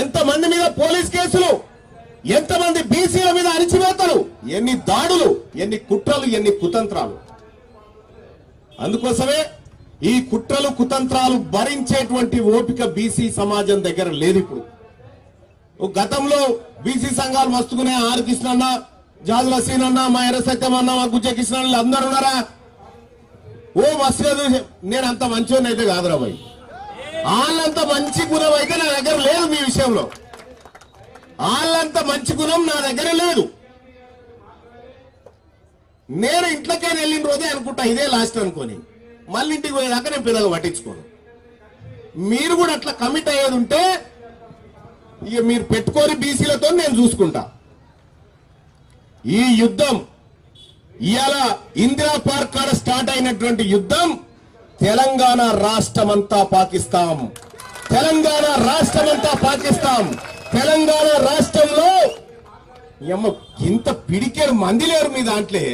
ఎంతమంది మీద పోలీస్ కేసులు, ఎంతమంది బీసీల మీద అణిచివేతలు, ఎన్ని దాడులు, ఎన్ని కుట్రలు, ఎన్ని కుతంత్రాలు. అందుకోసమే ఈ కుట్రలు కుతంత్రాలు భరించేటువంటి ఓపిక బీసీ సమాజం దగ్గర లేదు. ఇప్పుడు గతంలో బీసీ సంఘాలు మస్తుకునే ఆర్ కృష్ణన్న, జాజుల సీనన్న, మా ఎర్ర సత్యం అన్న, మా గుజ్జ కృష్ణ అందరు ఉన్నారా? ఓ మస్తు. నేను అంత మంచివాడిని అయితే కాదురా భయ్. వాళ్ళంత మంచి గుణం అయితే నా దగ్గర లేదు. మీ విషయంలో వాళ్ళంత మంచి గుణం నా దగ్గర లేదు. నేను ఇంట్లోకే వెళ్ళిన రోజే అనుకుంటా ఇదే లాస్ట్ అనుకోని, మళ్ళీ ఇంటికి పోయేదాకా నేను పెద్దగా పట్టించుకోను. మీరు కూడా అట్లా కమిట్ అయ్యేది ఉంటే ఇక మీరు పెట్టుకోని బీసీలతో నేను చూసుకుంటా. ఈ యుద్ధం ఇవాళ ఇందిరా పార్క్ కాడ స్టార్ట్ అయినటువంటి యుద్ధం తెలంగాణ రాష్ట్రమంతా పాకిస్తాం. తెలంగాణ రాష్ట్రమంతా పాకిస్తాం. తెలంగాణ రాష్ట్రంలో ఇంత పిడికేడు మంది లేరు మీ దాంట్లో.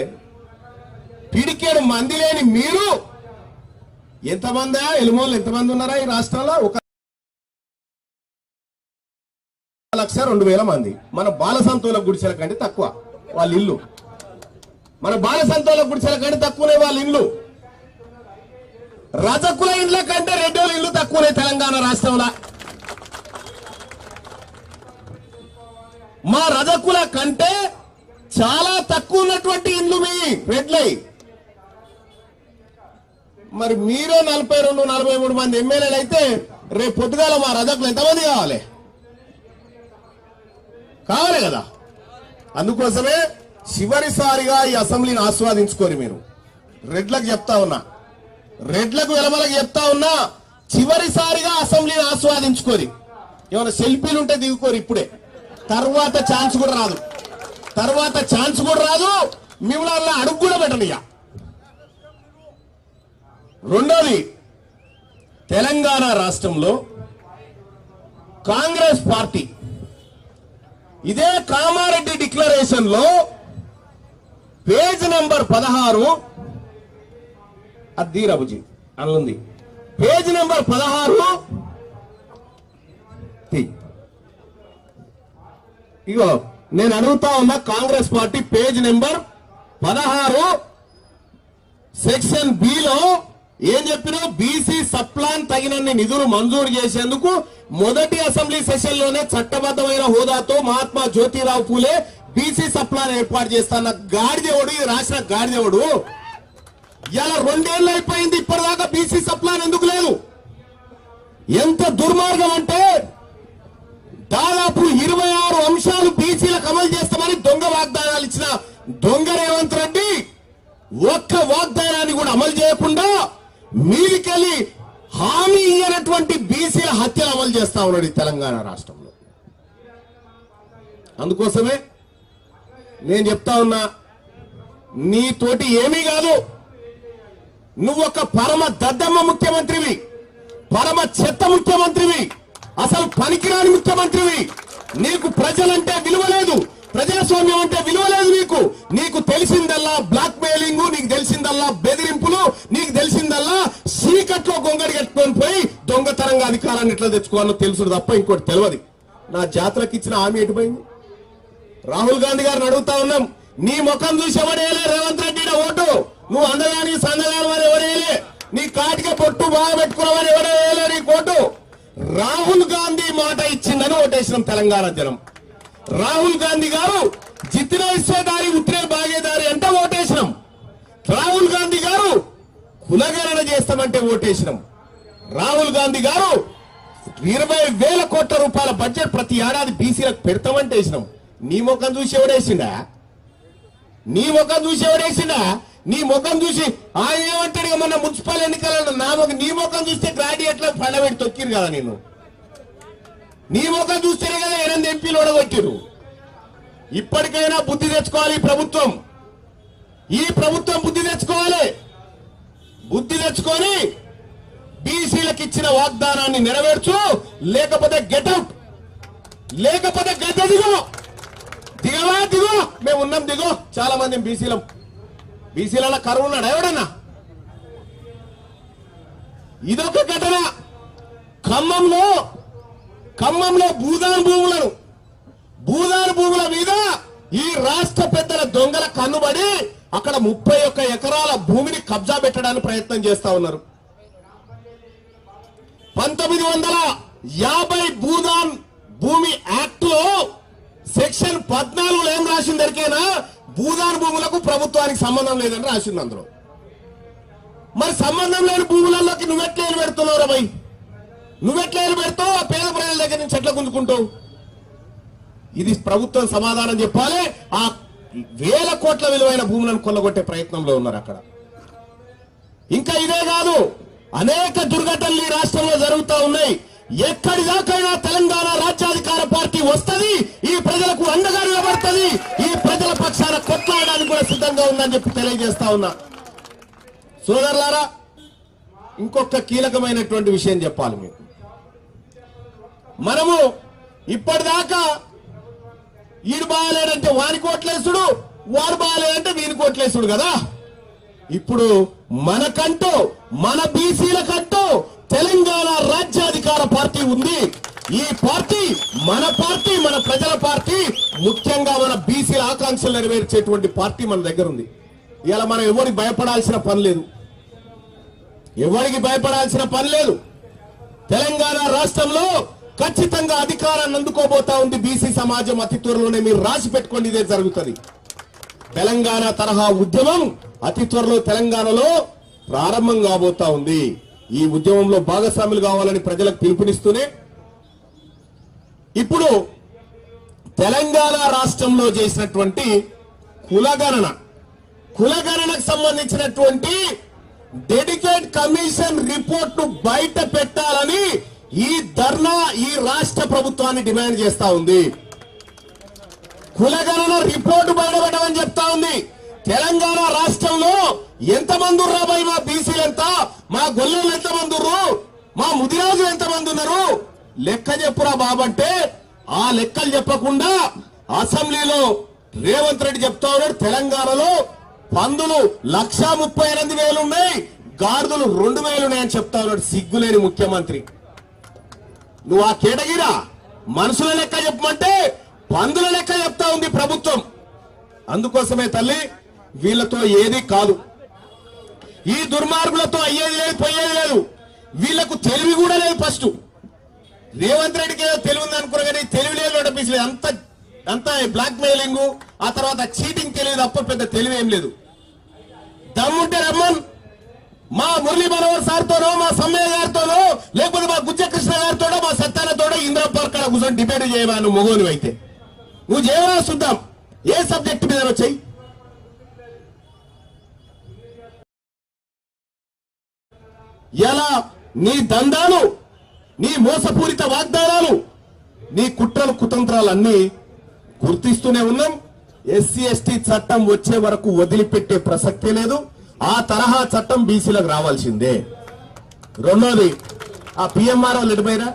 పిడికేడు మంది లేని మీరు ఎంతమంది ఎలుమోళ్ళు ఎంతమంది ఉన్నారా ఈ రాష్ట్రంలో? 1,02,000 మంది. మన బాలసంతోల గుడిసెల కంటే తక్కువ వాళ్ళ ఇల్లు. మన బాలసంతోల గుడిసెల కంటే తక్కువనే వాళ్ళ ఇల్లు. రజకుల ఇళ్ల కంటే రెడ్డోళ్ళ ఇల్లు తక్కువనే తెలంగాణ రాష్ట్రంలో. మా రజకుల కంటే చాలా తక్కువ ఉన్నటువంటి ఇల్లు మీ రెడ్లై. మరి మీరు 42-43 మంది ఎమ్మెల్యేలు అయితే రేపు పొద్దుగాల మా రజకులు ఎంతమంది కావాలి? కావాలి కదా. అందుకోసమే చివరిసారిగా ఈ అసెంబ్లీని ఆస్వాదించుకోరు. మీరు రెడ్లకు చెప్తా ఉన్నా, రెడ్లకు వెలమలకు చెప్తా ఉన్నా, చివరిసారిగా అసెంబ్లీని ఆస్వాదించుకోరి. ఏమైనా సెల్ఫీలు ఉంటే దిగుకోరు ఇప్పుడే. తర్వాత ఛాన్స్ కూడా రాదు. తర్వాత ఛాన్స్ కూడా రాదు. మిమ్మల్ని అడుగు కూడా పెట్టనియా. రెండోది, తెలంగాణ రాష్ట్రంలో కాంగ్రెస్ పార్టీ ఇదే కామారెడ్డి డిక్లరేషన్ లో పేజ్ నంబర్ 16 అద్దీరాబుజీ అనుంది. పేజ్ నంబర్ 16 ఇగో నేను అడుగుతా ఉన్నా. Congress party page number 16 section B లో ఏం చెప్పినా, బీసీ సప్లాన్ తగినన్ని నిధులు మంజూరు చేసేందుకు మొదటి అసెంబ్లీ సెషన్ లోనే చట్టబద్ధమైన హోదాతో మహాత్మా జ్యోతిరావు పూలే బీసీ సప్లాన్ ఏర్పాటు చేస్తాన్న గాడిదేవుడు, ఇది రాసిన గాడిదేవుడు. ఇలా 2 ఏళ్ళు అయిపోయింది, ఇప్పటిదాకా బీసీ సప్లాన్ ఎందుకు లేదు? ఎంత దుర్మార్గం అంటే దాదాపు 26 అంశాలు బీసీలకు అమలు చేస్తామని దొంగ వాగ్దానాలు ఇచ్చిన దొంగ రేవంత్ రెడ్డి ఒక్క వాగ్దానాన్ని కూడా అమలు చేయకుండా మీదికెళ్ళి హామీ ఇయ్యనటువంటి బీసీల హత్యలు అమలు చేస్తా ఉన్నాడు తెలంగాణ రాష్ట్రంలో. అందుకోసమే నేను చెప్తా ఉన్నా, నీతోటి ఏమీ కాదు. నువ్వు ఒక పరమ దద్దమ్మ ముఖ్యమంత్రివి, పరమ చెత్త ముఖ్యమంత్రివి, అసలు పనికిరాని ముఖ్యమంత్రివి. నీకు ప్రజలంటే విలువ లేదు, ప్రజాస్వామ్యం అంటే విలువ లేదు. నీకు తెలిసిందల్లా బ్లాక్ మెయిలింగ్, నీకు తెలిసిందల్లా బెదిరింపులు, నీకు తెలిసిందల్లా చీకట్లో గొంగడి కట్టుకొని పోయి దొంగతనంగా అధికారాన్ని ఎట్లా తెచ్చుకోవాలో తెలుసు తప్ప ఇంకోటి తెలియదు. నా జాతరకు ఇచ్చిన హామీ ఎటుపోయింది? రాహుల్ గాంధీ గారిని అడుగుతా ఉన్నాం, నీ ముఖం చూసి ఎవరేలే రేవంత్ రెడ్డి ఓటు? నువ్వు అందగాని సందగాని వారు ఎవరేలే, నీ కాటిక పొట్టు బాగా పెట్టుకున్నవారు ఎవరేలే నీ కోటు. రాహుల్ గాంధీ మాట ఇచ్చిందని ఓటేసినాం తెలంగాణ జనం. రాహుల్ గాంధీ గారు జితిన ఇస్సేదారి ఉత్తరే బాగేదారి అంటే ఓటేసినాం. రాహుల్ గాంధీ గారు కులగణన చేస్తామంటే ఓటేసినాం. రాహుల్ గాంధీ గారు 20,000 కోట్ల రూపాయల బడ్జెట్ ప్రతి ఏడాది బీసీలకు పెడతామంటే వేసినాం. నీ ముఖం చూసి ఎవడేసిండా? నీ ముఖం చూసి ఎవడేసిండా? నీ ముఖం చూసి ఏమంటాడు? మన మున్సిపల్ ఎన్నికలలో నీ ముఖం చూస్తే గ్రాడ్యుయేట్లో పండబెట్టి తొక్కిరు కదా. నేను నీ ముఖం చూస్తేనే కదా 8 ఎంపీలు ఓడగొట్టిరు. ఇప్పటికైనా బుద్ధి తెచ్చుకోవాలి ప్రభుత్వం. ఈ ప్రభుత్వం బుద్ధి తెచ్చుకోవాలి. బుద్ధి తెచ్చుకొని బీసీలకు ఇచ్చిన వాగ్దానాన్ని నెరవేర్చు, లేకపోతే గెట్అవుట్, లేకపోతే గడ్డ దిగో. దిగవా దిగో, మేము ఉన్నాం దిగో. చాలా మంది బీసీలలో కరువు ఉన్నాడు ఎవడన్నా? ఇదొక ఘటన. ఖమ్మంలో ఖమ్మంలో భూదాన్ భూముల మీద ఈ రాష్ట్ర పెద్దల దొంగల కన్నుబడి అక్కడ 31 ఎకరాల భూమిని కబ్జా పెట్టడానికి ప్రయత్నం చేస్తా ఉన్నారు. 1950 భూదాన్ భూమి యాక్ట్ లో సెక్షన్ 14 ఏం రాసింది ఎరికేనా? భూదాన్ భూములకు ప్రభుత్వానికి సంబంధం లేదని రాసింది అందులో. మరి సంబంధం లేని భూములలోకి నువ్వెట్లా పెడుతున్నావు రా భయ్? నువ్వెట్లా పెడతావు? ఆ పేద ప్రజల దగ్గర నుంచి ఎట్లా గుంజుకుంటావు? ఇది ప్రభుత్వం సమాధానం చెప్పాలి. ఆ వేల కోట్ల విలువైన భూములను కొల్లగొట్టే ప్రయత్నంలో ఉన్నారు అక్కడ. ఇంకా ఇదే కాదు, అనేక దుర్ఘటనలు ఈ రాష్ట్రంలో జరుగుతూ ఉన్నాయి. ఎక్కడి దాకైనా తెలంగాణ రాజ్యాధికార పార్టీ వస్తుంది, ఈ ప్రజలకు అండగా నిలబడుతుంది, ఈ ప్రజల పక్షాన కొట్లాడడానికి కూడా సిద్ధంగా ఉందని చెప్పి తెలియజేస్తా ఉన్నా. సోదరులారా, ఇంకొక కీలకమైనటువంటి విషయం చెప్పాలి మీకు. మనము ఇప్పటిదాకా ఈడు బాగాలేడంటే వాని కోట్లేసుడు, వాడు బాగాలేదంటే వీని కోట్లేసుడు కదా. ఇప్పుడు మనకంటూ, మన బీసీలకంటూ తెలంగాణ రాజ్యాధికార పార్టీ ఉంది. ఈ పార్టీ మన ప్రజల పార్టీ, ముఖ్యంగా మన బీసీల ఆకాంక్షలు నెరవేర్చేటువంటి పార్టీ మన దగ్గర ఉంది. ఇలా మనం ఎవరికి భయపడాల్సిన పని లేదు. తెలంగాణ రాష్ట్రంలో ఖచ్చితంగా అధికారాన్ని అందుకోబోతా ఉంది బీసీ సమాజం. అతి త్వరలోనే మీరు రాసి పెట్టుకోండి, ఇదే జరుగుతుంది. తెలంగాణ తరహా ఉద్యమం అతి త్వరలో తెలంగాణలో ప్రారంభం కాబోతా ఉంది. ఈ ఉద్యమంలో భాగస్వాములు కావాలని ప్రజలకు పిలుపునిస్తూనే ఇప్పుడు తెలంగాణ రాష్ట్రంలో చేసినటువంటి కులగణనకు సంబంధించినటువంటి డెడికేట్ కమిషన్ రిపోర్ట్ ను బయట పెట్టాలని ఈ ధర్నా ఈ రాష్ట్ర ప్రభుత్వాన్ని డిమాండ్ చేస్తా ఉంది. కులగణన రిపోర్టు బయటపెట్టమని చెప్తా ఉంది. తెలంగాణ రాష్ట్రంలో ఎంతమంది రాబాయి? మా బీసీలు ఎంత, మా గొల్లలు ఎంతమంది, మా ముదిరాజులు ఎంతమంది ఉన్నారు? లెక్క చెప్పురా బాబంటే ఆ లెక్కలు చెప్పకుండా అసెంబ్లీలో రేవంత్ రెడ్డి చెప్తా ఉన్నాడు, తెలంగాణలో పందులు 138,000 ఉన్నాయి, గాడిదలు 2,000 ఉన్నాయని చెప్తా ఉన్నాడు. సిగ్గులేని ముఖ్యమంత్రి. నువ్వు ఆ కేటగిరా మనుషుల లెక్క చెప్పమంటే పందుల లెక్క చెప్తా ఉంది ప్రభుత్వం. అందుకోసమే తల్లి, వీళ్లతో ఏది కాదు, ఈ దుర్మార్గులతో అయ్యేది లేదు, పోయేది లేదు. వీళ్లకు తెలివి కూడా లేదు. ఫస్ట్ రేవంత్ రెడ్డికి ఏదో తెలివి ఉంది అనుకున్నా, కానీ తెలివి లేదు. అంత బ్లాక్ మెయిలింగ్, ఆ తర్వాత చీటింగ్ తెలియదు తప్ప పెద్ద తెలివి ఏం లేదు. దమ్ముంటే రమ్మన్, మా మురళీ మనోహర్ సార్తోనో, మా సమ్మయ్య గారితోనో, లేకపోతే మా గుజ్జకృష్ణ గారితోనో, మా సత్యాలతోనో ఇందిరా పార్క్ కాడ కూర్చొని డిబేట్ చేయవా? నువ్వు మొగోని అయితే నువ్వు చేయవా? చూద్దాం ఏ సబ్జెక్ట్ మీద వచ్చాయి. ఎలా నీ దందాలు, నీ మోసపూరిత వాగ్దానాలు, నీ కుట్రలు కుతంత్రాలన్నీ గుర్తిస్తూనే ఉన్నాం. ఎస్సీ ఎస్టీ చట్టం వచ్చే వరకు వదిలిపెట్టే ప్రసక్తే లేదు. ఆ తరహా చట్టం బీసీలకు రావాల్సిందే. రెండోది, ఆ పిఎంఆర్ వాళ్ళు ఎడిపోయినా